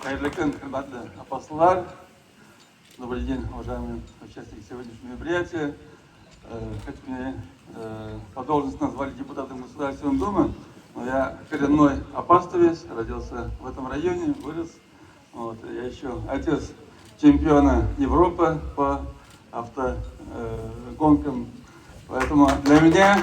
Хайрлы күн, хурматтуу апостолар. Добрый день, уважаемые участники сегодняшнего мероприятия. Хоть меня по должности назвали депутатом Государственной Думы, но я коренной апостовец, родился в этом районе, вырос. Вот, я еще отец чемпиона Европы по автогонкам. Поэтому для меня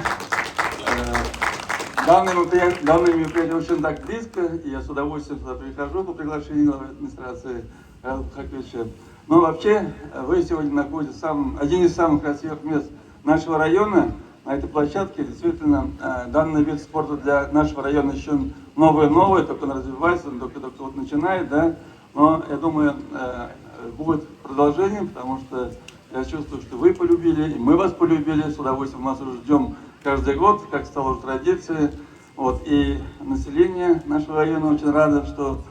данное мероприятие очень так близко, и я с удовольствием туда прихожу по приглашению главы администрации Радуха Хаковича. Но вообще вы сегодня находитесь в один из самых красивых мест нашего района. На этой площадке действительно данный вид спорта для нашего района еще новый, только он развивается, он только вот начинает, да. Но я думаю, будет продолжение, потому что я чувствую, что вы полюбили, и мы вас полюбили, с удовольствием вас уже ждем каждый год, как стало уже традицией. Вот, и население нашего района очень радо, что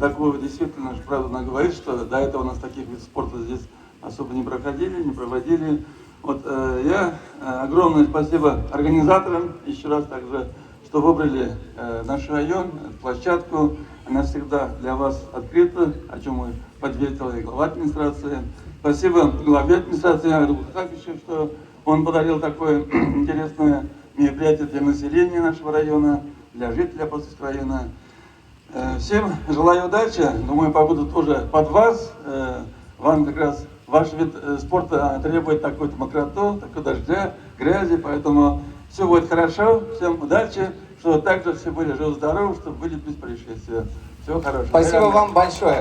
такое действительно, правда, говорит, что до этого у нас таких видов спорта здесь особо не проводили. Вот, я огромное спасибо организаторам, еще раз также, что выбрали наш район, площадку. Она всегда для вас открыта, о чем мы подтвердила и глава администрации. Спасибо главе администрации Радуха Хаковичу, что он подарил такое интересное мероприятие для населения нашего района, для жителей Апостольского района. Всем желаю удачи. Думаю, погода тоже под вас. Вам как раз ваш вид спорта требует такой-то мокроту, такой дождя, грязи, поэтому все будет хорошо. Всем удачи, чтобы также все были живы-здоровы, чтобы были без происшествия. Всего хорошего. Спасибо вам большое.